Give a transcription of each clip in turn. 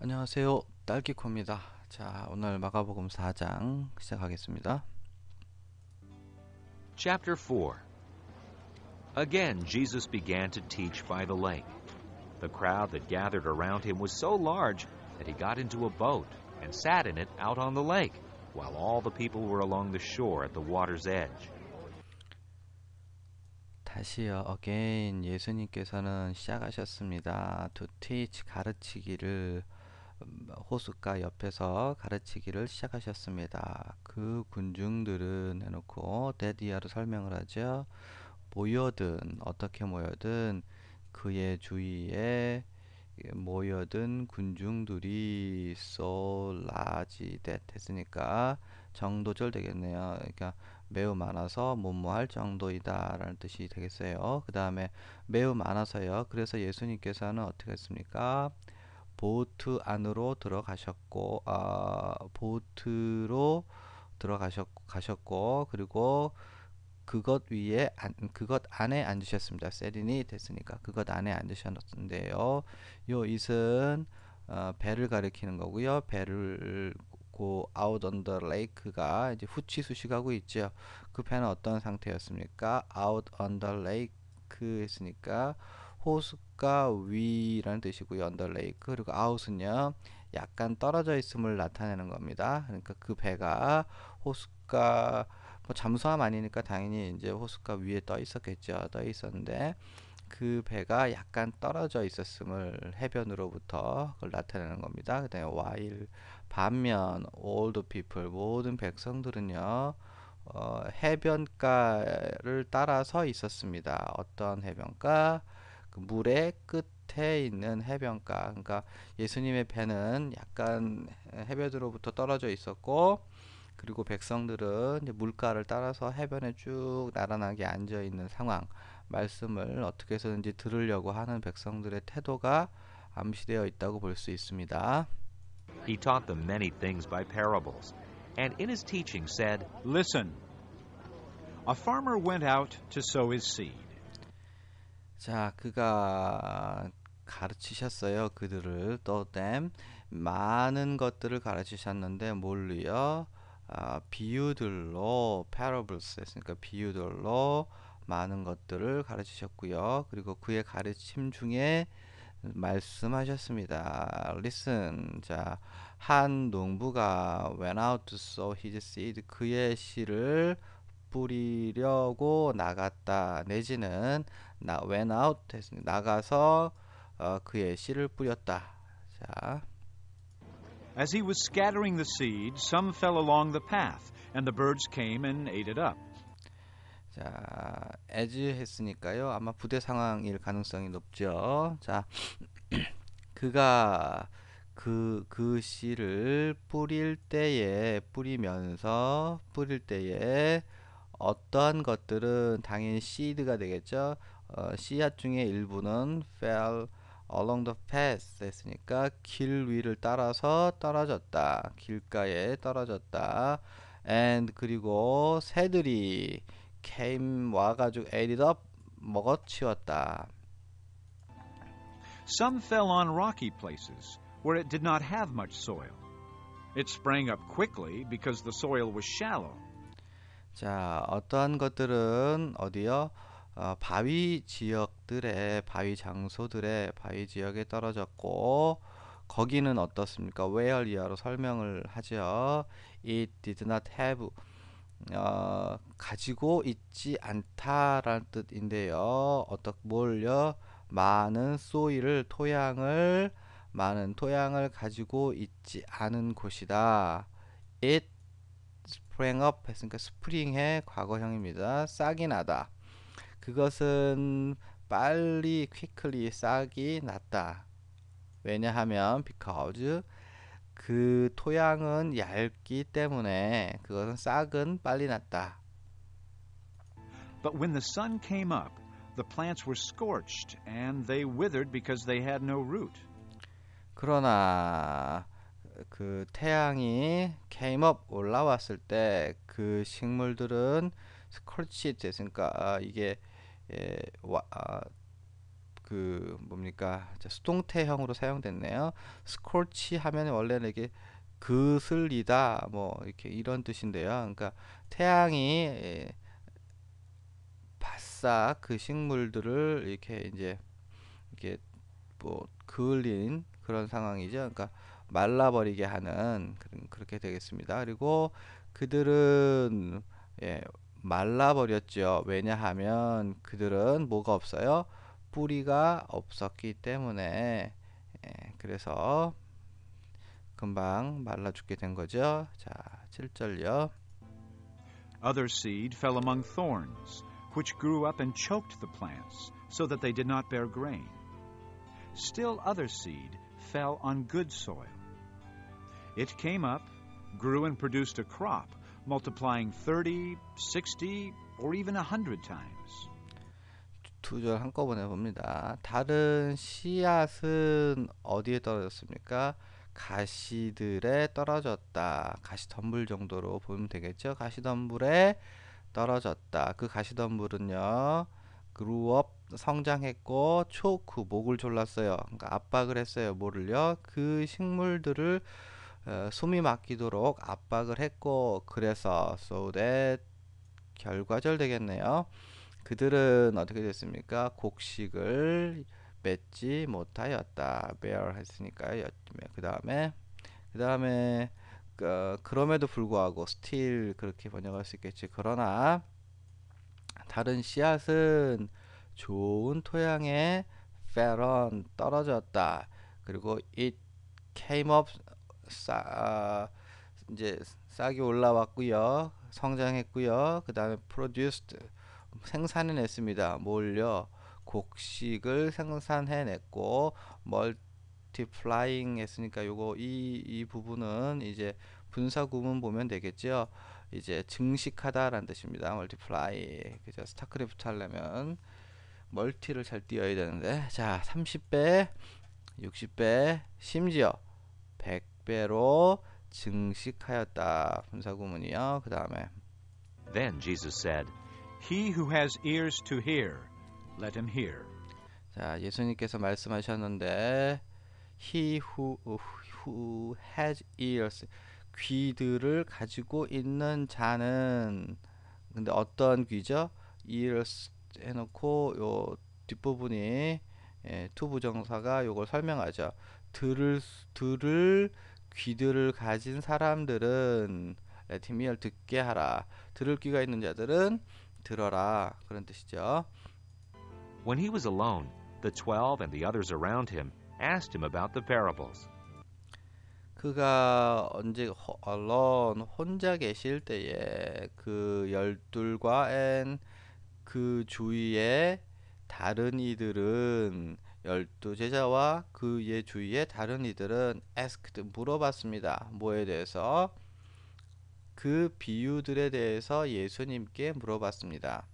안녕하세요. 딸기코입니다. 자, 오늘 마가복음 4장 시작하겠습니다. Chapter 4. Again, Jesus began to teach by the lake. The crowd that gathered around him was so large that he got into a boat and sat in it out on the lake, while all the people were along the shore at the water's edge. 다시요. again 예수님께서는 시작하셨습니다. to teach 가르치기를 호숫가 옆에서 가르치기를 시작하셨습니다. 그 군중들은 해놓고 데디아로 설명을 하죠. 모여든 어떻게 모여든 그의 주위에 모여든 군중들이 so large that 했으니까 정도절 되겠네요. 그러니까 매우 많아서 뭐뭐할 정도이다 라는 뜻이 되겠어요. 그 다음에 매우 많아서요. 그래서 예수님께서는 어떻게 했습니까? 보트 안으로 들어가셨고 보트로 들어가셨고 그리고 그것 안에 앉으셨습니다. 세린이 됐으니까 그것 안에 앉으셨는데요. 요 it은 배를 가리키는 거고요. 배를 go out on the lake가 이제 후치 수식하고 있죠. 그 배는 어떤 상태였습니까? out on the lake 했으니까 호숫가 위라는 뜻이고요. on the lake 그리고 out은요 약간 떨어져 있음을 나타내는 겁니다. 그러니까 그 배가 호숫가 뭐 잠수함 아니니까 당연히 이제 호숫가 위에 떠 있었겠죠. 떠 있었는데 그 배가 약간 떨어져 있었음을 해변으로부터 그걸 나타내는 겁니다. 그다음에 while 반면 all the people 모든 백성들은요 해변가를 따라서 있었습니다. 어떤 해변가? 그 물의 끝에 있는 해변가. 그러니까 예수님의 배는 약간 해변으로부터 떨어져 있었고 그리고 백성들은 이제 물가를 따라서 해변에 쭉 나란하게 앉아 있는 상황. 말씀을 어떻게 해서든지 들으려고 하는 백성들의 태도가 암시되어 있다고 볼 수 있습니다. He taught them many things by parables, and in his teaching said, Listen, a farmer went out to sow his seed. 자, 그가 가르치셨어요. 그들을 또 them 많은 것들을 가르치셨는데 뭘로요? 비유들로 parables 했으니까 비유들로 많은 것들을 가르치셨고요. 그리고 그의 가르침 중에 말씀하셨습니다. Listen. 자, 한 농부가 went out to sow his seed. 그의 씨를 뿌리려고 나갔다. 내지는 went out 했습니다. 나가서 그의 씨를 뿌렸다. 자, As he was scattering the seed, some fell along the path, and the birds came and ate it up. 자, as 했으니까요. 아마 부대 상황일 가능성이 높죠. 자, 그가 그 씨를 뿌릴 때에 어떠한 것들은 당연히 seed가 되겠죠. 씨앗 중에 일부는 fell along the path 했으니까 길 위를 따라서 떨어졌다. 길가에 떨어졌다. and 그리고 새들이 came 와가지고 ate it up 먹어치웠다. Some fell on rocky places, where it did not have much soil. It sprang up quickly because the soil was shallow. 자, 어떠한 것들은 어디요? 바위 지역들의 바위 장소들의 바위 지역에 떨어졌고 거기는 어떻습니까? where 이하로 설명을 하죠. It did not have 가지고 있지 않다라는 뜻인데요. 뭘요? 많은 토양을 가지고 있지 않은 곳이다. It sprang up 했으니까 스프링의 과거형입니다. 싹이 나다. 그것은 빨리 quickly 싹이 났다. 왜냐하면 because 그 토양은 얇기 때문에 그것은 싹은 빨리 났다. But when the sun came up, the plants were scorched, and they withered because they had no root. 그러나 그 태양이 came up 올라왔을 때 그 식물들은 scorched 됐으니까 이게 그 뭡니까 수동태형으로 사용됐네요. 스콜치 하면 원래는 이게 그슬리다 뭐 이렇게 이런 뜻인데요. 그러니까 태양이 바싹 그 식물들을 이렇게 이제 이렇게 뭐 그을린 그런 상황이죠. 그러니까 말라버리게 하는 그렇게 되겠습니다. 그리고 그들은 예, 말라버렸죠. 왜냐하면 그들은 뭐가 없어요? 뿌리가 없었기 때문에 그래서 금방 말라 죽게 된 거죠. 자, 7절요. Other seed fell among thorns, which grew up and choked the plants, so that they did not bear grain. Still other seed fell on good soil. It came up, grew and produced a crop, multiplying 30, 60, or even 100 times. 두 절 한꺼번에 봅니다. 다른 씨앗은 어디에 떨어졌습니까? 가시들에 떨어졌다. 가시덤불 정도로 보면 되겠죠. 가시덤불에 떨어졌다. 그 가시덤불은요. grew up 성장했고 choke 목을 졸랐어요. 그러니까 압박을 했어요. 뭐를요? 그 식물들을 숨이 막히도록 압박을 했고 그래서 so that 결과절 되겠네요. 그들은 어떻게 됐습니까? 곡식을 맺지 못하였다. bear 했으니까요. 그 다음에 그럼에도 불구하고 still 그렇게 번역할 수 있겠지. 그러나 다른 씨앗은 좋은 토양에 fell on 떨어졌다. 그리고 it came up 이제 싹이 올라왔고요. 성장했고요. 그 다음에 produced 생산해냈습니다. 뭘요? 곡식을 생산해냈고 multiplying 했으니까 요거 이 부분은 이제 분사 구문 보면 되겠죠. 이제 증식하다라는 뜻입니다. multiply 그죠? 스타크래프트 하려면 멀티를 잘 띄어야 되는데 자 30배 60배 심지어 100배로 증식하였다. 분사 구문이요. 그 다음에 Then Jesus said, He who has ears to hear, let him hear. 자, 예수님께서 말씀하셨는데 He who has ears 귀들을 가지고 있는 자는 근데 어떤 귀죠? ears 해놓고 요 뒷부분이 투부정사가 요걸 설명하죠. 들을 귀들을 가진 사람들은 let him hear 듣게 하라. 들을 귀가 있는 자들은 들어라. 그런 뜻이죠. When he was alone, the 12 and the others around him asked him about the parables. 그가 언제 alone 혼자 계실 때에 그 열둘과 그 주위에 다른 이들은 열두 제자와 그의 주위에 다른 이들은 asked 물어봤습니다. 뭐에 대해서? 그 비유들에 대해서 예수님께 물어봤습니다.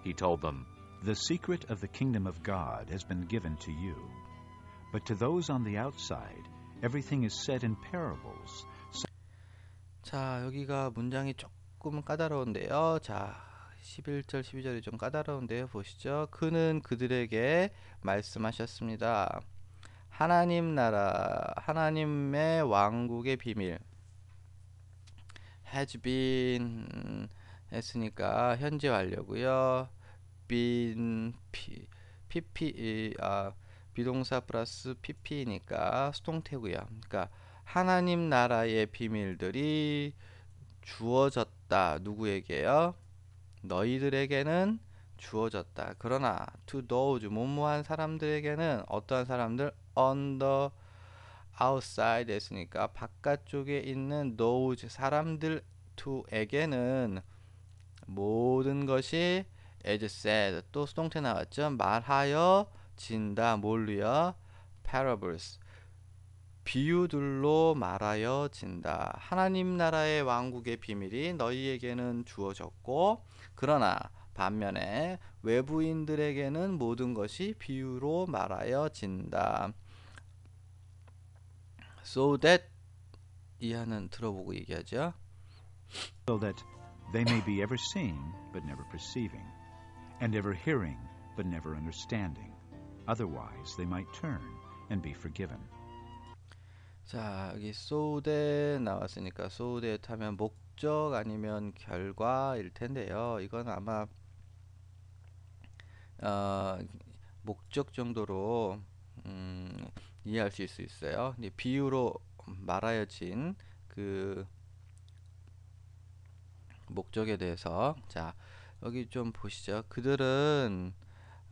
He told them, The secret of the kingdom of God has been given to you. But to those on the outside, everything is said in parables. 자, 여기가 문장이 조금 까다로운데요. 자, 11절, 12절이 좀 까다로운데요. 보시죠. 그는 그들에게 말씀하셨습니다. 하나님 나라, 하나님의 왕국의 비밀. has been 했으니까 현재 완료고요. been 비동사 플러스 pp니까 수동태고요. 그러니까 하나님 나라의 비밀들이 주어졌다. 누구에게요? 너희들에게는 주어졌다. 그러나 to those 무모한 사람들에게는 어떠한 사람들? on the outside 했으니까 바깥쪽에 있는 those 사람들 to에게는 모든 것이 as said 또 수동태 나왔죠. 말하여 진다. 뭘로요? parables 비유들로 말하여 진다. 하나님 나라의 왕국의 비밀이 너희에게는 주어졌고 그러나 반면에 외부인들에게는 모든 것이 비유로 말하여 진다. So that 이하는 들어보고 얘기하죠. So that they may be ever seeing but never perceiving, and ever hearing but never understanding. Otherwise, they might turn and be forgiven. 자, 여기 so that 나왔으니까 so that 하면 목적 아니면 결과일 텐데요. 이건 아마 어, 목적 정도로 이해할 수 있어요. 이제 비유로 말하여진 그 목적에 대해서 자 여기 좀 보시죠. 그들은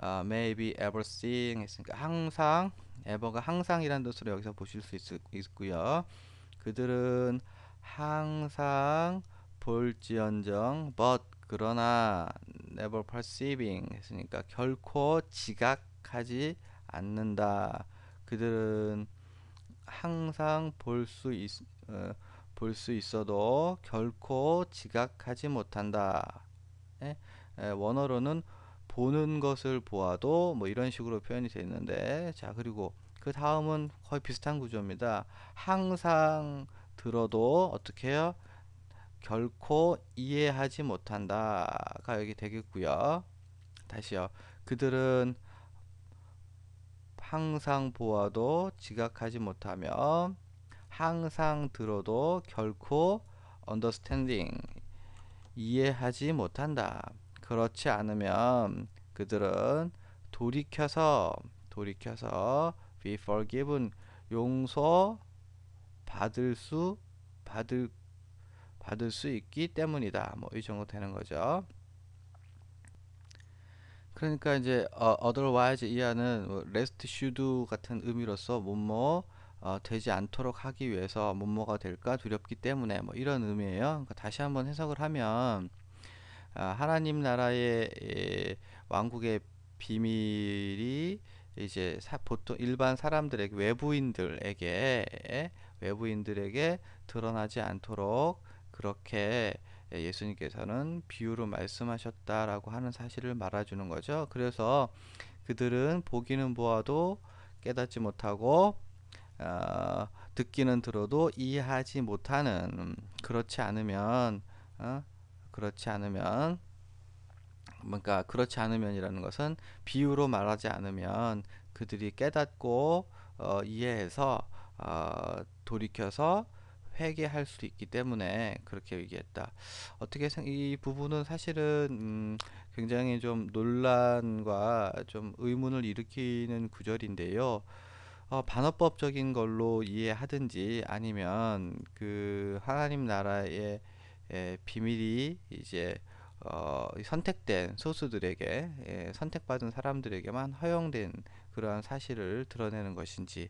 maybe everything 했으니까 항상 ever가 항상이라는 뜻으로 여기서 보실 수 있고요. 그들은 항상 볼지언정 but 그러나 never perceiving 했으니까 결코 지각하지 않는다. 그들은 항상 볼 수 있어도 결코 지각하지 못한다. 예? 원어로는 보는 것을 보아도 뭐 이런 식으로 표현이 되어 있는데 자 그리고 그 다음은 거의 비슷한 구조입니다. 항상 들어도 어떻게 해요? 결코 이해하지 못한다가 여기 되겠고요. 다시요. 그들은 항상 보아도 지각하지 못하며 항상 들어도 결코 understanding 이해하지 못한다. 그렇지 않으면 그들은 돌이켜서 be forgiven 용서 받을 수 있기 때문이다. 뭐 이 정도 되는 거죠. 그러니까 이제 otherwise 이하는 rest should 같은 의미로서 뭐뭐 되지 않도록 하기 위해서 뭐뭐가 될까 두렵기 때문에 뭐 이런 의미예요. 그러니까 다시 한번 해석을 하면 하나님 나라의 왕국의 비밀이 이제 보통 일반 사람들에게 외부인들에게 드러나지 않도록 그렇게 예수님께서는 비유로 말씀하셨다라고 하는 사실을 말해주는 거죠. 그래서 그들은 보기는 보아도 깨닫지 못하고 듣기는 들어도 이해하지 못하는 그렇지 않으면 그러니까 그렇지 않으면이라는 것은 비유로 말하지 않으면 그들이 깨닫고 이해해서 돌이켜서 회개할 수 있기 때문에 그렇게 얘기했다. 이 부분은 사실은 굉장히 좀 논란과 좀 의문을 일으키는 구절인데요. 반어법적인 걸로 이해하든지 아니면 그 하나님 나라의 비밀이 이제 선택된 소수들에게 선택받은 사람들에게만 허용된 그러한 사실을 드러내는 것인지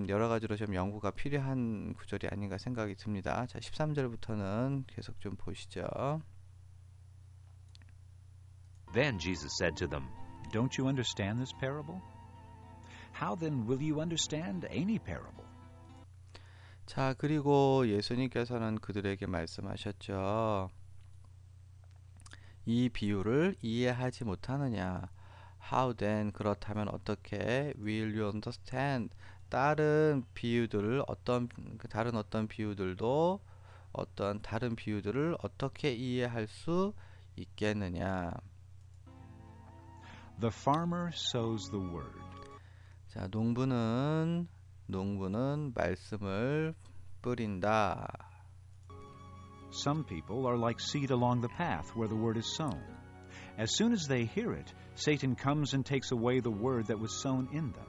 여러 가지로 좀 연구가 필요한 구절이 아닌가 생각이 듭니다. 자, 13절부터는 계속 좀 보시죠. Then Jesus said to them, Don't you understand this parable? How then will you understand any parable? 자, 그리고 예수님께서는 그들에게 말씀하셨죠. 이 비유를 이해하지 못하느냐? How then 그렇다면 어떻게 will you understand? 다른 비유들을 어떻게 이해할 수 있겠느냐? The farmer sows the word. 자, 농부는 말씀을 뿌린다. Some people are like seed along the path where the word is sown. As soon as they hear it, Satan comes and takes away the word that was sown in them.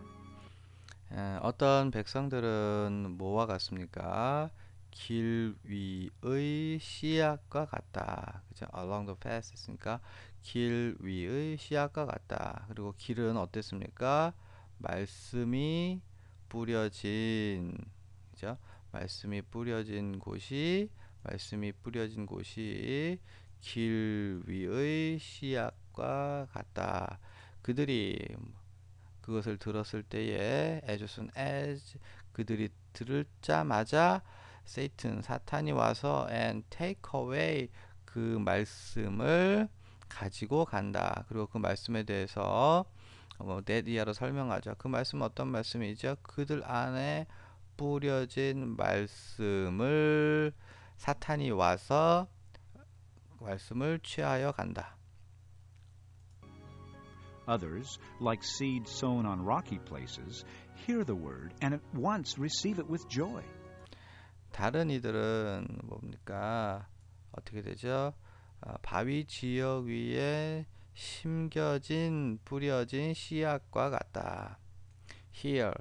어떤 백성들은 뭐와 같습니까? 길 위의 씨앗과 같다. 그죠? Along the path 했으니까 길 위의 씨앗과 같다. 그리고 길은 어땠습니까? 말씀이 뿌려진 그죠? 말씀이 뿌려진 곳이 길 위의 씨앗과 같다. 그들이 그것을 들었을 때에 as 그들이 들을자마자 사탄이 와서 and take away 그 말씀을 가지고 간다. 그리고 그 말씀에 대해서 that 이하로 설명하죠. 그 말씀은 어떤 말씀이죠? 그들 안에 뿌려진 말씀을 사탄이 와서 말씀을 취하여 간다. Others, like seed sown on rocky places, hear the word and at once receive it with joy. 다른 이들은 뭡니까? 어떻게 되죠? 바위 지역 위에 심겨진 뿌려진 씨앗과 같다. Hear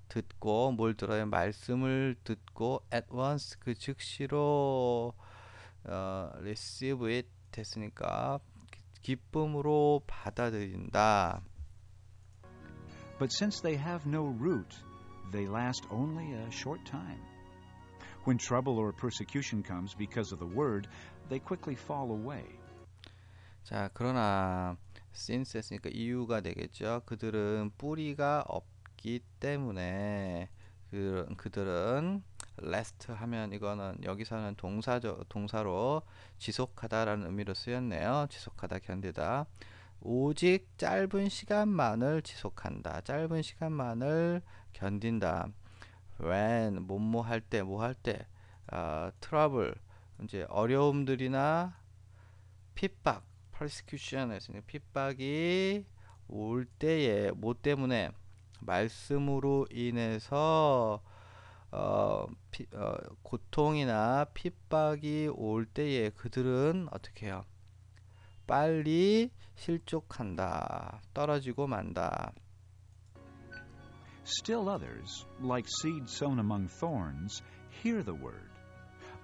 듣고 뭘 들어요? 말씀을 듣고 at once 그 즉시로 receive it 됐으니까 기쁨으로 받아들인다. But since they have no root, they last only a short time. When trouble or persecution comes because of the word, they quickly fall away. 자, 그러나 since 했으니까 이유가 되겠죠. 그들은 뿌리가 없기 때문에 그들은 last 하면 이거는 여기서는 동사로 지속하다라는 의미로 쓰였네요. 지속하다, 견디다. 오직 짧은 시간만을 지속한다. 짧은 시간만을 견딘다. when 뭐뭐 할 때, 뭐 할 때, trouble 이제 어려움들이나 핍박, persecution 했으니까 핍박이 올 때에 뭐 때문에 말씀으로 인해서 고통이나 핍박이 올 때에 그들은 어떻게 해요? 빨리 실족한다. 떨어지고 만다. Still others, like seed sown among thorns, hear the word.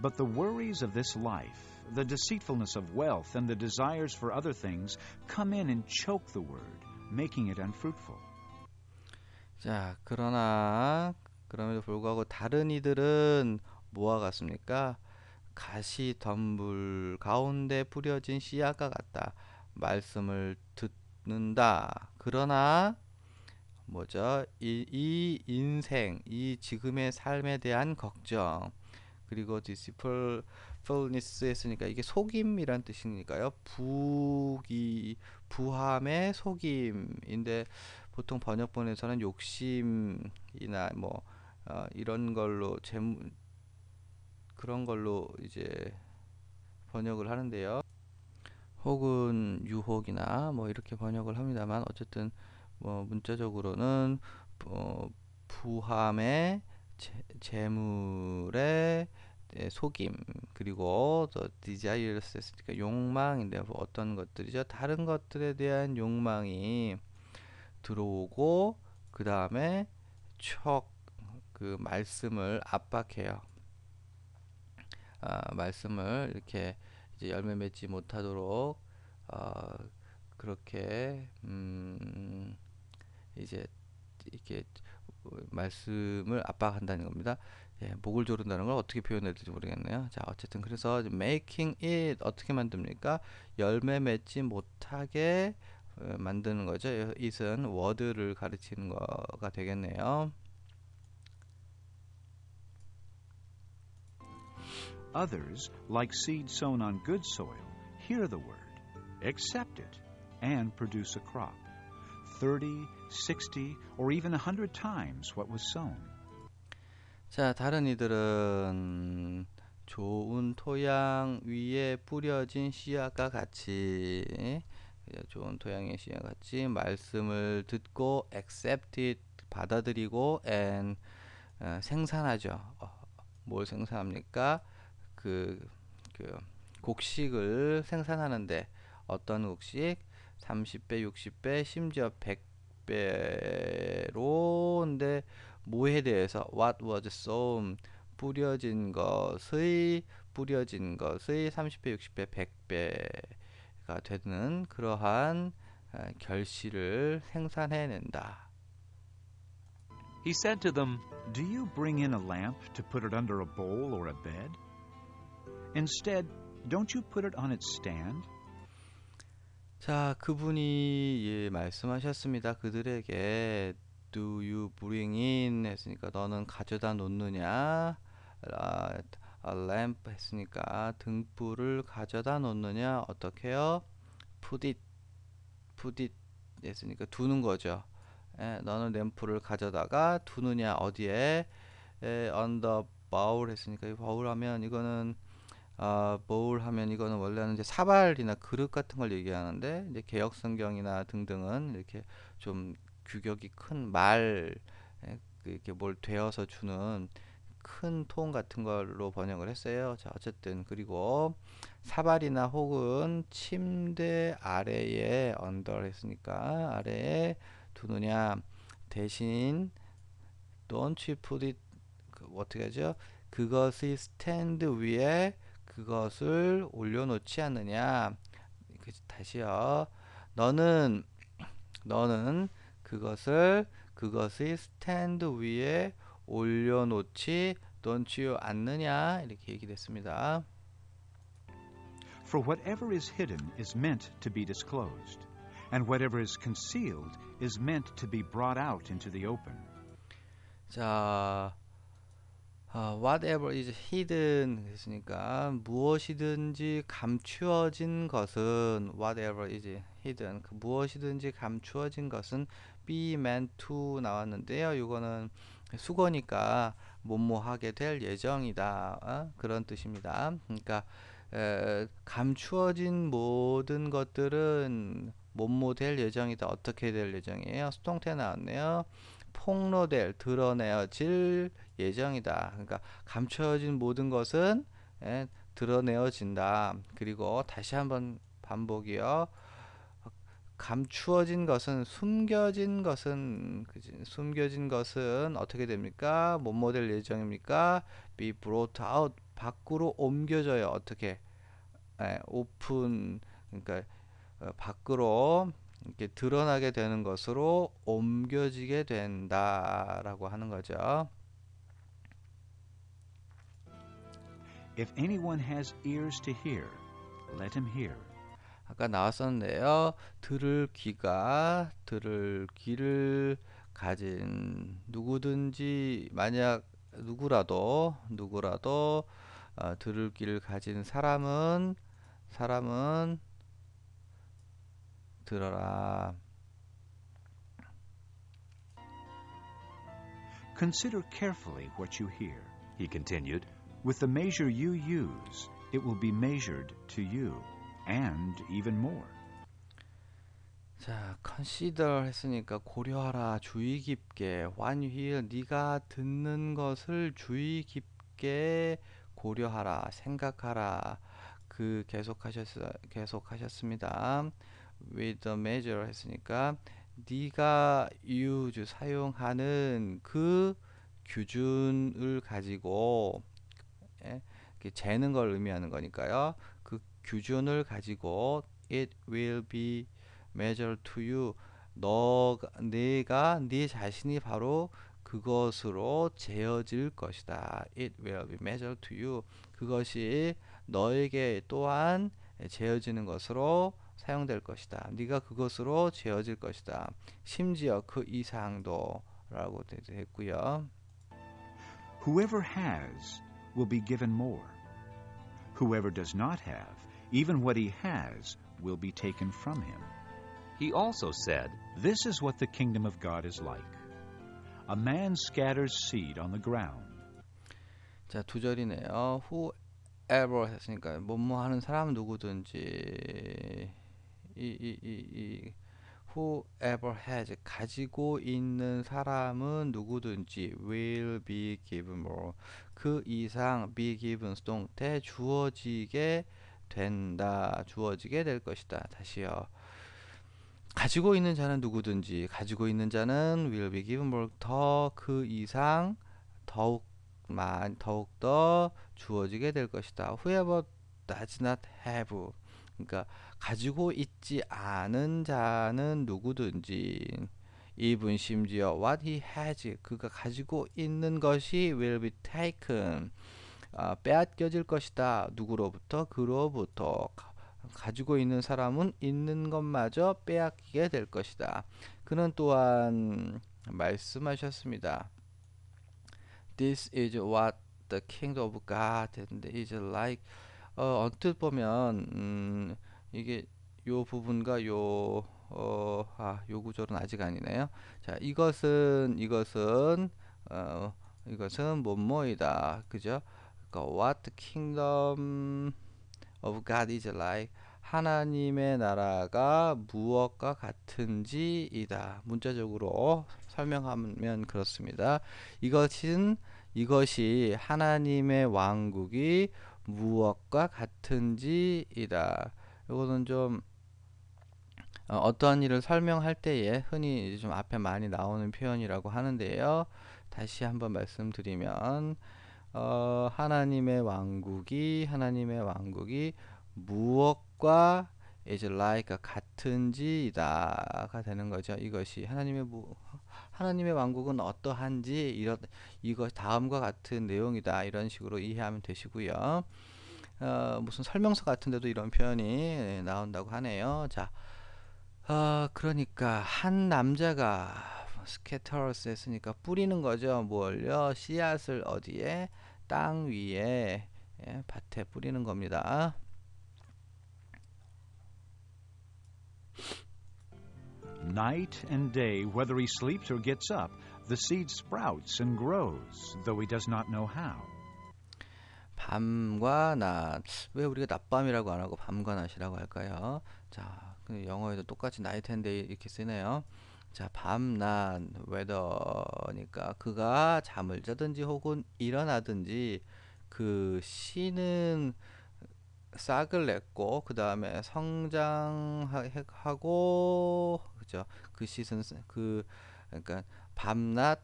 But the worries of this life, the deceitfulness of wealth, and the desires for other things come in and choke the word, making it unfruitful. 자, 그럼에도 불구하고 다른 이들은 뭐와 같습니까? 가시덤불 가운데 뿌려진 씨앗과 같다. 말씀을 듣는다. 그러나 뭐죠? 이 인생, 이 지금의 삶에 대한 걱정, 그리고 deceitfulness 했으니까 이게 속임이란 뜻이니까요. 부함의 속임인데 보통 번역본에서는 욕심이나 뭐 이런 걸로 그런 걸로 이제 번역을 하는데요. 혹은 유혹이나 뭐 이렇게 번역을 합니다만 어쨌든 뭐 문자적으로는 부함의 재물의 속임 그리고 더 desires 했으니까 욕망인데 뭐 어떤 것들이죠? 다른 것들에 대한 욕망이 들어오고 그 다음에 그 말씀을 압박해요. 말씀을 이렇게 이제 열매 맺지 못하도록 그렇게 이제 이렇게 말씀을 압박한다는 겁니다. 예, 목을 조른다는 걸 어떻게 표현해야 될지 모르겠네요. 자, 어쨌든 그래서 making it 어떻게 만듭니까? 열매 맺지 못하게 만드는 거죠. it은 word를 가르치는 거가 되겠네요. Others, like seed sown on good soil, hear the word, accept it, and produce a crop, 30, 60, or even 100 times what was sown. 자, 다른 이들은 좋은 토양 위에 뿌려진 씨앗과 같이 좋은 토양의 씨앗과 같이 말씀을 듣고 accept it 받아들이고 and 생산하죠. 뭘 생산합니까? 그 곡식을 생산하는데 어떤 곡식? 30배, 60배, 심지어 100배로인데 뭐에 대해서 what was sown 뿌려진 것의 30배, 60배, 100배가 되는 그러한 결실을 생산해낸다. He said to them, Do you bring in a lamp to put it under a bowl or a bed? Instead, don't you put it on its stand? 자, 그분이 말씀하셨습니다. 그들에게 Do you bring in 했으니까 너는 가져다 놓느냐? A lamp 했으니까 등불을 가져다 놓느냐? 어떻게요? Put it 했으니까 두는 거죠. 너는 램프를 가져다가 두느냐? 어디에? on the bowl 했으니까 이 bowl 하면 이거는 bowl 하면 이거는 원래는 이제 사발이나 그릇 같은 걸 얘기하는데 이제 개역 성경이나 등등은 이렇게 좀 규격이 큰 말, 이렇게 뭘 되어서 주는 큰 통 같은 걸로 번역을 했어요. 자, 어쨌든 그리고 사발이나 혹은 침대 아래에 under 했으니까 아래에 두느냐 대신 don't you put it 어떻게 하죠? 그것이 스탠드 위에 그것을 올려놓지 않느냐. 다시요. 너는 그것이 스탠드 위에 올려놓지 don't you 않느냐 이렇게 얘기됐습니다. For whatever is hidden is meant to be disclosed, and whatever is concealed is meant to be brought out into the open. 자, whatever is hidden 했으니까 무엇이든지 감추어진 것은 whatever is hidden 무엇이든지 감추어진 것은 be meant to 나왔는데요. 이거는 수거니까 뭐뭐하게 될 예정이다 그런 뜻입니다. 그러니까 감추어진 모든 것들은 뭐뭐 될 예정이다. 어떻게 될 예정이에요? 수동태 나왔네요. 폭로될 드러내어질 예정이다. 그러니까 감춰진 모든 것은 드러내어진다. 그리고 다시 한번 반복이요. 감추어진 것은 숨겨진 것은 어떻게 됩니까? 뭐뭐 될 예정입니까? be brought out 밖으로 옮겨져요. 어떻게? 오픈 그러니까 밖으로 이렇게 드러나게 되는 것으로 옮겨지게 된다라고 하는 거죠. If anyone has ears to hear, let him hear. 아까 나왔었는데요. 들을 귀를 가진 누구든지 만약 누구라도 들을 귀를 가진 사람은 들어라. Consider carefully what you hear. He continued, With the measure you use, it will be measured to you, and even more. 자, consider 했으니까 고려하라, 주의 깊게. When you hear, 네가 듣는 것을 주의 깊게 고려하라, 생각하라. 계속하셨습니다. With the measure 했으니까 네가 use 사용하는 그 기준을 가지고 재는 걸 의미하는 거니까요. 그 기준을 가지고 it will be measured to you. 내가 네 자신이 바로 그것으로 재어질 것이다. It will be measured to you. 그것이 너에게 또한 재어지는 것으로 사용될 것이다. 네가 그것으로 재어질 것이다. 심지어 그 이상도 라고 됐고요. Whoever has will be given more. Whoever does not have, even what he has will be taken from him. he also said, This is what the kingdom of God is like. A man scatters seed on the ground. 자, 두 절이네요. whoever 했으니까 뭐뭐 하는 사람 누구든지 whoever has 가지고 있는 사람은 누구든지 will be given more 그 이상 be given 수동태 주어지게 된다. 주어지게 될 것이다. 다시요. 가지고 있는 자는 누구든지 가지고 있는 자는 will be given more 더 그 이상 더욱더 주어지게 될 것이다. Whoever does not have 그러니까 가지고 있지 않은 자는 누구든지 even 심지어 what he has 그가 가지고 있는 것이 will be taken 빼앗겨질 것이다. 누구로부터? 그로부터. 가지고 있는 사람은 있는 것마저 빼앗기게 될 것이다. 그는 또한 말씀하셨습니다. This is what the kingdom of God is like. 언뜻 보면 이게 요 부분과 요 구절은 아직 아니네요. 자, 이것은 뭐뭐이다. 그죠? 그러니까 what the kingdom of God is like. 하나님의 나라가 무엇과 같은지이다. 문자적으로 설명하면 그렇습니다. 이것이 하나님의 왕국이 무엇과 같은지이다. 이거는 좀 어떠한 일을 설명할 때에 흔히 이제 좀 앞에 많이 나오는 표현이라고 하는데요. 다시 한번 말씀드리면 하나님의 왕국이 무엇과 is like 같은지이다가 되는 거죠. 이것이 하나님의 왕국은 어떠한지 이거 다음과 같은 내용이다. 이런 식으로 이해하면 되시고요. 무슨 설명서 같은데도 이런 표현이 나온다고 하네요. 자, 그러니까 한 남자가 스캐터스 했으니까 뿌리는 거죠. 뭘요? 씨앗을 어디에? 땅 위에, 예, 밭에 뿌리는 겁니다. Night and day, whether he sleeps or gets up, the seed sprouts and grows, though he does not know how. 밤과 낮. 왜 우리가 낮밤이라고 안 하고 밤과 낮이라고 할까요? 자, 영어에도 똑같이 night and day 이렇게 쓰네요. 자, 밤낮 weather니까 그가 잠을 자든지 혹은 일어나든지 그 씨는 싹을 냈고 그 다음에 성장하고 그죠? 그 씨는 그러니까 밤과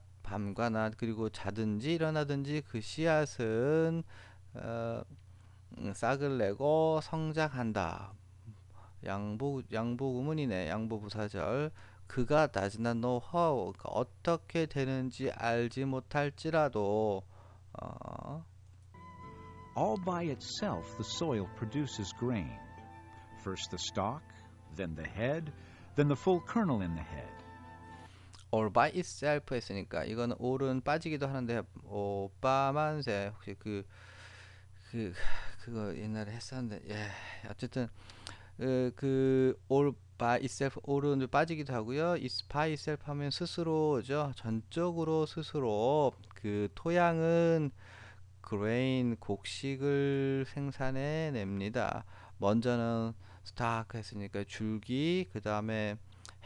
낮 그리고 자든지 일어나든지 그 씨앗은 어, 싹을 내고 성장한다. 양보구문이네. 양보부사절. 그가 does not know how, 그러니까 어떻게 되는지 알지 못할지라도 All by itself, the soil produces grain. First the stalk, then the head, then the full kernel in the head. all by itself 했으니까 이거는 all은 빠지기도 하는데 오빠만세 혹시 그거 옛날에 했었는데 예 어쨌든 그 all by itself all은 빠지기도 하고요. is by itself 하면 스스로죠. 전적으로 스스로 그 토양은 grain 곡식을 생산해 냅니다. 먼저는 스타크 했으니까 줄기, 그 다음에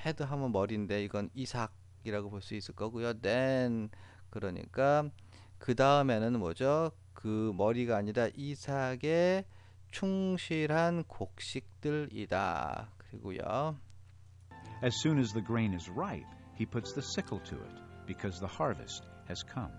헤드 하면 머리인데 이건 이삭이라고 볼 수 있을 거고요. then 그러니까 그 다음에는 뭐죠? 그 머리가 아니라 이삭의 충실한 곡식들이다. 그리고요. As soon as the grain is ripe, he puts the sickle to it, because the harvest has come.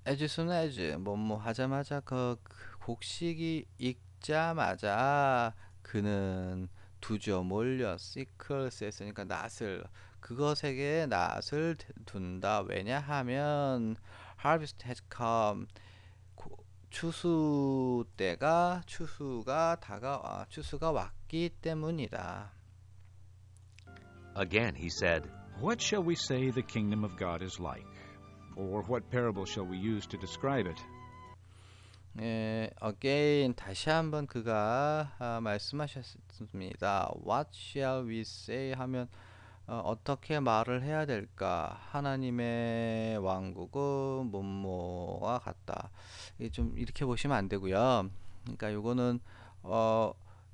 as soon as 뭐뭐 하자마자 그 곡식이 익자마자 그는 두죠. 몰려 시클스 했으니까 낫을 그것에게 낫을 둔다. 왜냐하면 harvest has come 추수가 왔기 때문이다. Again he said, What shall we say the kingdom of God is like? Or what parable shall we use to describe it? again 다시 한번 그가 말씀하셨습니다. What shall we say 하면 어떻게 말을 해야 될까? 하나님의 왕국은 뭐뭐와 같다. 이게 좀 이렇게 보시면 안 되고요. 그러니까 요거는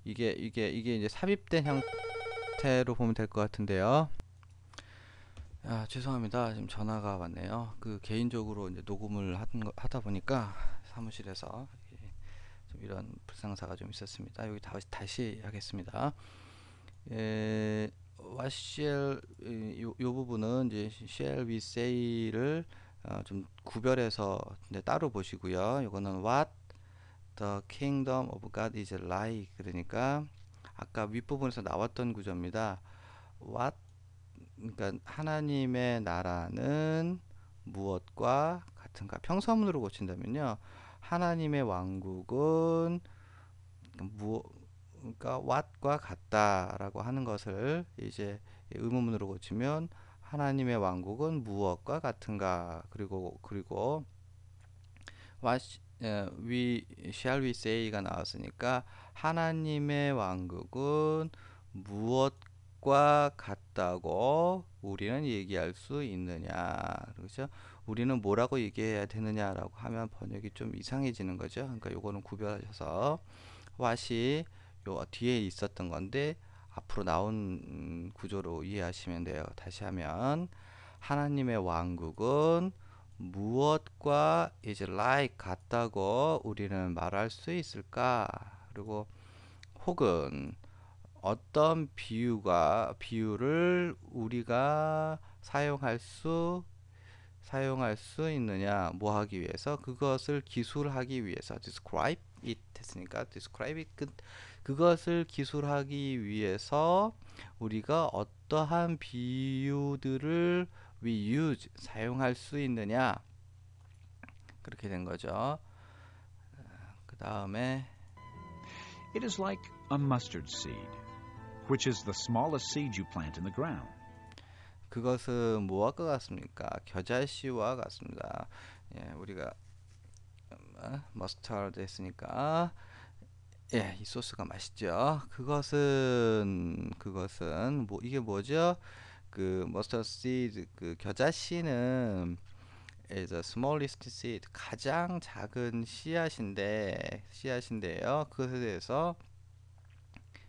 이게 이제 삽입된 형태로 보면 될 것 같은데요. 죄송합니다. 지금 전화가 왔네요. 그 개인적으로 이제 녹음을 하다 보니까 사무실에서 좀 이런 불상사가 좀 있었습니다. 여기 다시 하겠습니다. what shall 요 부분은 이제 shall we say를 좀 구별해서 이제 따로 보시고요. 이거는 what the kingdom of God is like 그러니까 아까 윗부분에서 나왔던 구조입니다. what 그러니까 하나님의 나라는 무엇과 같은가? 평서문으로 고친다면요. 하나님의 왕국은 그러니까 what과 같다라고 하는 것을 이제 의문문으로 고치면 하나님의 왕국은 무엇과 같은가? 그리고 what shall we say가 나왔으니까 하나님의 왕국은 무엇과 같다고 우리는 얘기할 수 있느냐? 그렇죠? 우리는 뭐라고 얘기해야 되느냐라고 하면 번역이 좀 이상해지는 거죠. 그러니까 요거는 구별하셔서 what이 요 뒤에 있었던 건데 앞으로 나온 구조로 이해하시면 돼요. 다시 하면 하나님의 왕국은 무엇과 is like 같다고 우리는 말할 수 있을까? 그리고 혹은 어떤 비유를 우리가 사용할 수 있느냐, 뭐 하기 위해서, 그것을 기술하기 위해서. describe it 했으니까 describe it, 그것을 기술하기 위해서 우리가 어떠한 비유들을 we use 사용할 수 있느냐, 그렇게 된 거죠. 그 다음에 It is like a mustard seed, which is the smallest seed you plant in the ground. 그것은 뭐와 같습니까? 겨자씨와 같습니다. 예, 우리가 머스타드 했으니까 예, 이 소스가 맛있죠. 그것은 뭐 이게 뭐죠? 그 머스타드 씨드, 그 겨자씨는 is the smallest seed, 가장 작은 씨앗인데요. 그것에 대해서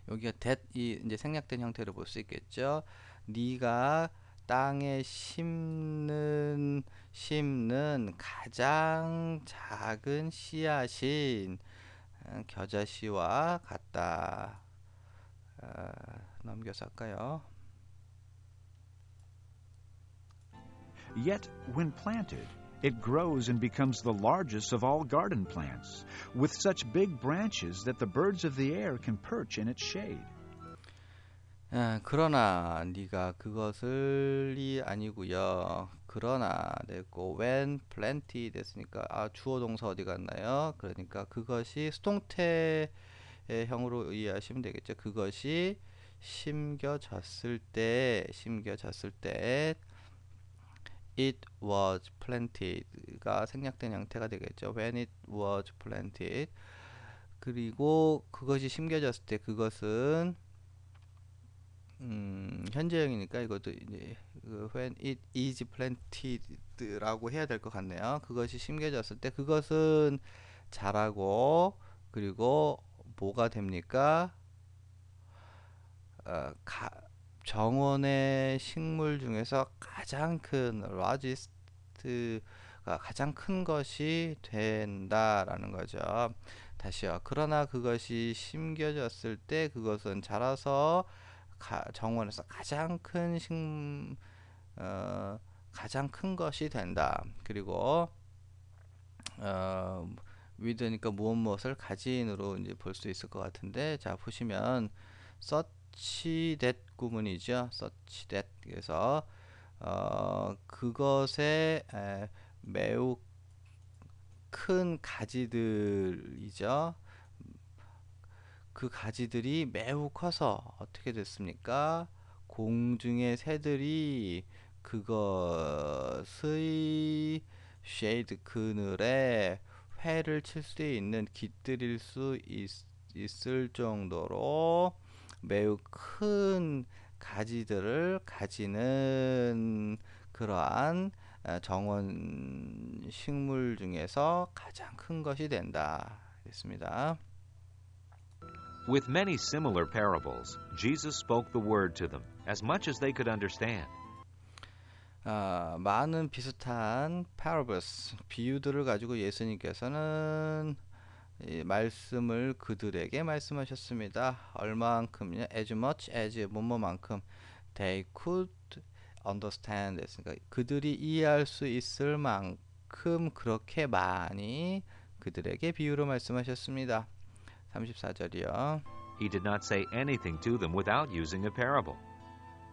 여기가 이 이제 생략된 형태로 볼 수 있겠죠. 네가 땅에 심는 가장 작은 씨앗인 겨자씨와 같다. 넘겨서 할까요? Yet, when planted, it grows and becomes the largest of all garden plants, with such big branches that the birds of the air can perch in its shade. 그러나 네가 그것을이 아니고요. 그러나 됐고 when planted 됐으니까 주어 동사 어디 갔나요? 그러니까 그것이 수동태 형으로 이해하시면 되겠죠. 그것이 심겨졌을 때 it was planted가 생략된 형태가 되겠죠. when it was planted. 그리고 그것이 심겨졌을 때 그것은 현재형이니까 이것도 이제 when it is planted라고 해야 될 것 같네요. 그것이 심겨졌을 때 그것은 자라고, 그리고 뭐가 됩니까? 정원의 식물 중에서 가장 큰 largest가 가장 큰 것이 된다라는 거죠. 다시요. 그러나 그것이 심겨졌을 때 그것은 자라서 정원에서 가장 큰 것이 된다. 그리고 with니까 무엇을 가진으로 이제 볼 수 있을 것 같은데, 자 보시면 such that 구문이죠. such that. 그래서 그것의 매우 큰 가지들이죠. 그 가지들이 매우 커서 어떻게 됐습니까? 공중의 새들이 그것의 쉐이드 그늘에 회를 칠 수 있는 깃들일 수 있을 정도로 매우 큰 가지들을 가지는 그러한 정원 식물 중에서 가장 큰 것이 된다. 됐습니다. With many similar parables, Jesus spoke the word to them, as much as they could understand. 많은 비슷한 parables, 비유들을 가지고 예수님께서는 이 말씀을 그들에게 말씀하셨습니다. 얼마만큼요? As much as 뭐뭐만큼 they could understand. 그러니까 그들이 이해할 수 있을 만큼 그렇게 많이 그들에게 비유로 말씀하셨습니다. 34절이요. He did not say anything to them without using a parable.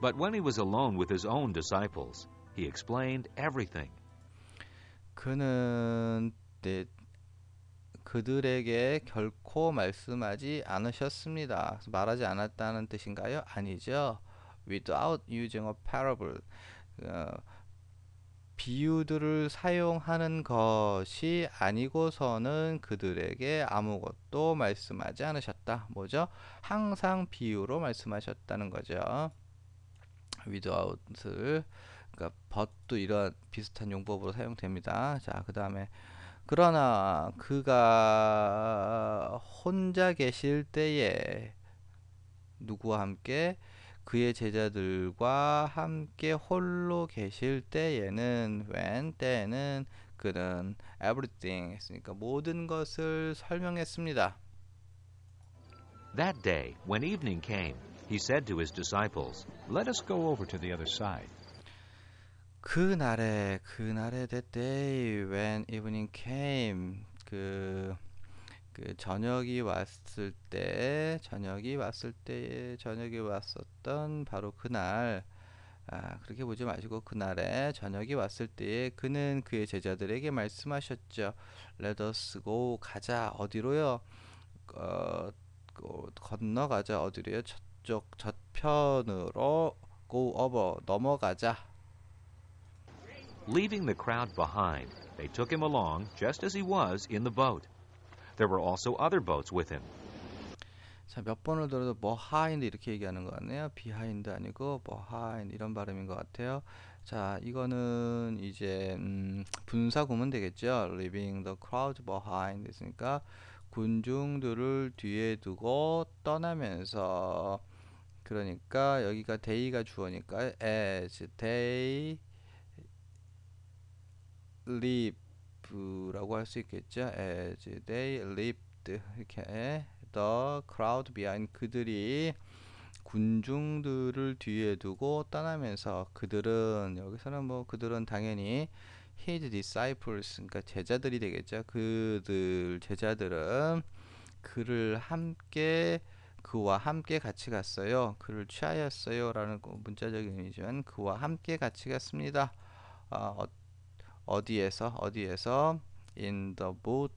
But when he was alone with his own disciples, he explained everything. 그는 그들에게 결코 말씀하지 않으셨습니다. 말하지 않았다는 뜻인가요? 아니죠. Without using a parable. 비유들을 사용하는 것이 아니고서는 그들에게 아무것도 말씀하지 않으셨다. 뭐죠? 항상 비유로 말씀하셨다는 거죠. without을 그러니까 but도 이런 비슷한 용법으로 사용됩니다. 자, 그 다음에 그러나 그가 혼자 계실 때에 누구와 함께? 그의 제자들과 함께 홀로 계실 때에는 when 때에는 그는 everything 했으니까 모든 것을 설명했습니다. That day, when evening came, he said to his disciples, Let us go over to the other side. 그날에 that day when evening came 그 저녁이 왔을 때 저녁이 왔었던 바로 그날 그렇게 보지 마시고 그날에 저녁이 왔을 때에 그는 그의 제자들에게 말씀하셨죠. Let us go 가자 어디로요? 건너가자 어디로요? 저쪽 저편으로 go over 넘어가자. Leaving the crowd behind, they took him along just as he was in the boat. There were also other boats with him. 자, 몇 번을 들어도 behind 이렇게 얘기하는 것 같네요. behind 아니고 behind 이런 발음인 것 같아요. 자, 이거는 이제 분사구문 되겠죠. leaving the crowd behind 있으니까 군중들을 뒤에 두고 떠나면서 그러니까 여기가 day가 주어니까 as they leave라고 할 수 있겠죠. as they leaved 이렇게 the crowd behind 그들이 군중들을 뒤에 두고 떠나면서 그들은 여기서는 뭐 그들은 당연히 his disciples 그러니까 제자들이 되겠죠. 그들 제자들은 그와 함께 같이 갔어요. 그를 취하였어요 라는 문자적인 의미지만 그와 함께 같이 갔습니다. 어디에서 in the boat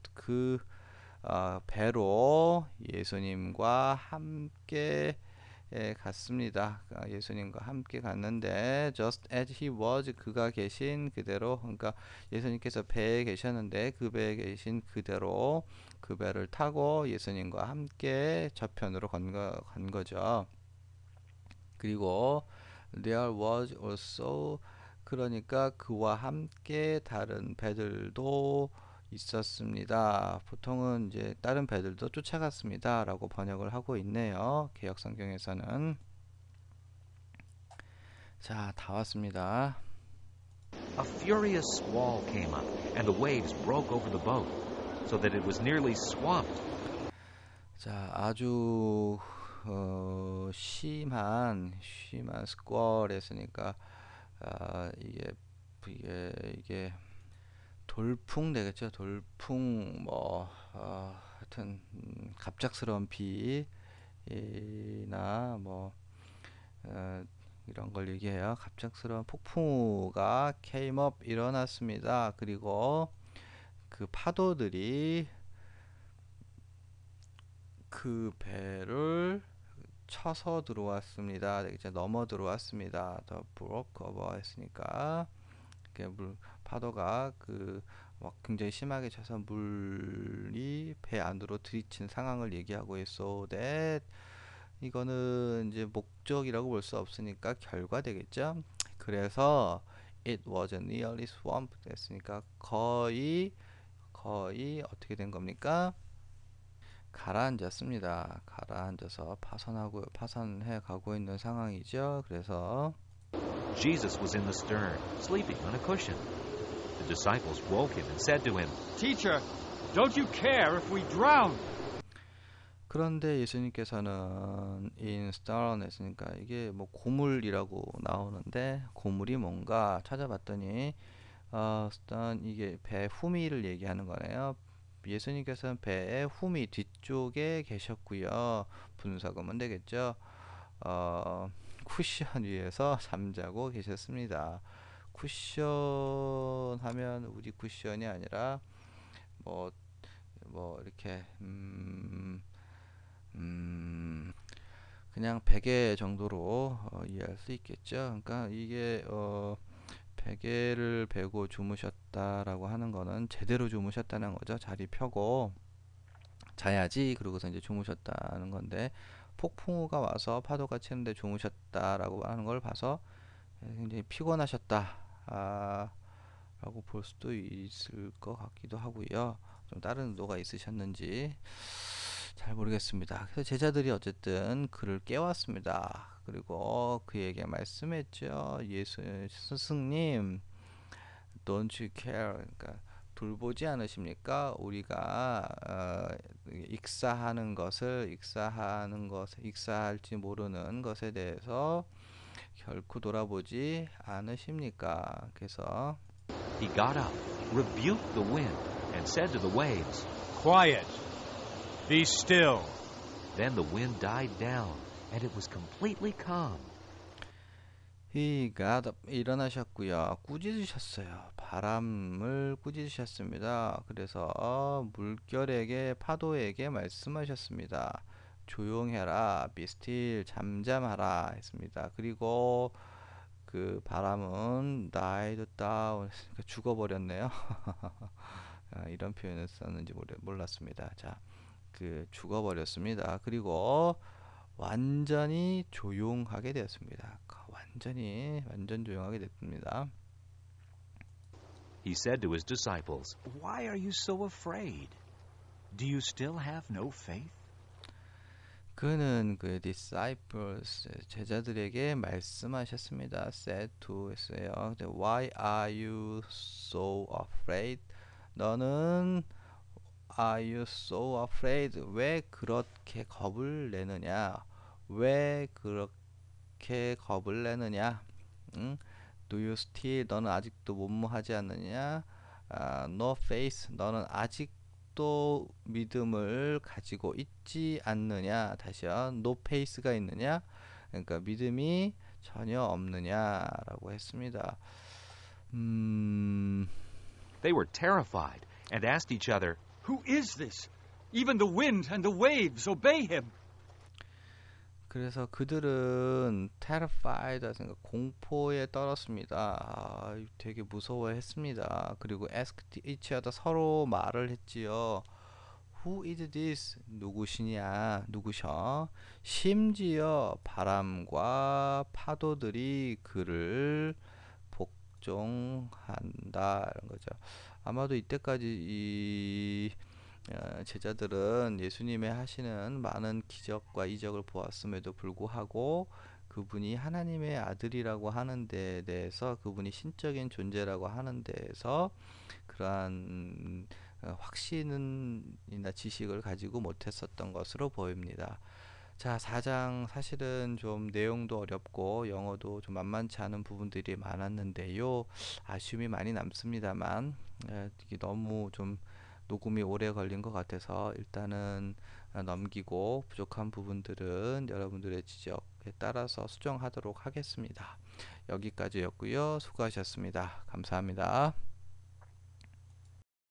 배로 예수님과 함께 갔습니다. 예수님과 함께 갔는데 just as he was 그가 계신 그대로 그러니까 예수님께서 배에 계셨는데 그 배에 계신 그대로 그 배를 타고 예수님과 함께 저편으로 간 거죠. 그리고 there was also 그러니까 그와 함께 다른 배들도 있었습니다. 보통은 이제 다른 배들도 쫓아갔습니다. 라고 번역을 하고 있네요. 개역 성경에서는. 자, 다 왔습니다. A furious squall came up, and the waves broke over the boat, so that it was nearly swamped. 자, 아주 심한 스쿼얼 했으니까 이게 돌풍 되겠죠. 돌풍 하여튼 갑작스러운 비나 이런 걸 얘기해요. 갑작스러운 폭풍우가 came up 일어났습니다. 그리고 그 파도들이 그 배를 쳐서 들어왔습니다. 되겠죠. 넘어 들어왔습니다. 더 broke over 했으니까 파도가 굉장히 심하게 쳐서 물이 배 안으로 들이친 상황을 얘기하고 있어. that 이거는 이제 목적이라고 볼 수 없으니까 결과 되겠죠. 그래서 it was nearly swamped 됐으니까 거의 어떻게 된 겁니까? 가라앉았습니다. 가라앉아서 파산해 가고 있는 상황이죠. 그래서 Jesus was in the stern, sleeping on a cushion. The disciples woke him and said to him, Teacher, don't you care if we drown? 그런데 예수님께서는 in stern 했으니까 이게 뭐 고물이라고 나오는데 고물이 뭔가 찾아봤더니 stern 이게 배 후미를 얘기하는 거네요. 예수님께서는 배의 후미 뒤쪽에 계셨고요. 분사구문 되겠죠. 쿠션 위에서 잠자고 계셨습니다. 쿠션 하면 우리 쿠션이 아니라 뭐 이렇게 그냥 베개 정도로 이해할 수 있겠죠. 그러니까 이게 베개를 베고 주무셨다라고 하는 거는 제대로 주무셨다는 거죠. 자리 펴고 자야지 그러고서 이제 주무셨다는 건데 폭풍우가 와서 파도가 치는데 주무셨다라고 하는 걸 봐서 굉장히 피곤하셨다. 라고 볼 수도 있을 것 같기도 하고요. 좀 다른 의도가 있으셨는지 잘 모르겠습니다. 그래서 제자들이 어쨌든 그를 깨웠습니다. 그리고 그에게 말씀했죠. 예수 스승님, don't you care? 그러니까 돌보지 않으십니까? 우리가 익사할지 모르는 것에 대해서 결코 돌아보지 않으십니까? 그래서 He got up, rebuked the wind, and said to the waves, Quiet! Be still! Then the wind died down, and it was completely calm. He got up, 일어나셨고요. 꾸짖으셨어요. 바람을 꾸짖으셨습니다. 그래서 물결에게 파도에게 말씀하셨습니다. 조용해라, be still, 잠잠하라 했습니다. 그리고 그 바람은 died down, 죽어버렸네요. 이런 표현을 썼는지 몰랐습니다. 자, 그 죽어버렸습니다. 그리고 완전히 조용하게 되었습니다. 완전 조용하게 됐습니다. He said to his disciples, Why are you so afraid? Do you still have no faith? 그는 그 disciples 제자들에게 말씀하셨습니다. said to 했어요. Why are you so afraid? 너는 Are you so afraid? 왜 그렇게 겁을 내느냐? 왜 그렇게 겁을 내느냐? 응? Do you still? 너는 아직도 못무하지 않느냐? No faith. 너는 아직도 믿음을 가지고 있지 않느냐? 다시요. No faith가 있느냐? 그러니까 믿음이 전혀 없느냐라고 했습니다. They were terrified and asked each other, Who is this? Even the wind and the waves obey him. 그래서 그들은 terrified, 공포에 떨었습니다. 되게 무서워했습니다. 그리고 asked each other, 서로 말을 했지요. Who is this? 누구시냐? 누구셔? 심지어 바람과 파도들이 그를 복종한다. 이런 거죠. 아마도 이때까지 이 제자들은 예수님의 하시는 많은 기적과 이적을 보았음에도 불구하고 그분이 하나님의 아들이라고 하는 데에 대해서, 그분이 신적인 존재라고 하는 데에서 그러한 확신이나 지식을 가지고 못했었던 것으로 보입니다. 자, 4장 사실은 좀 내용도 어렵고 영어도 좀 만만치 않은 부분들이 많았는데요. 아쉬움이 많이 남습니다만 이게 너무 좀 녹음이 오래 걸린 것 같아서 일단은 넘기고 부족한 부분들은 여러분들의 지적에 따라서 수정하도록 하겠습니다. 여기까지였고요. 수고하셨습니다. 감사합니다.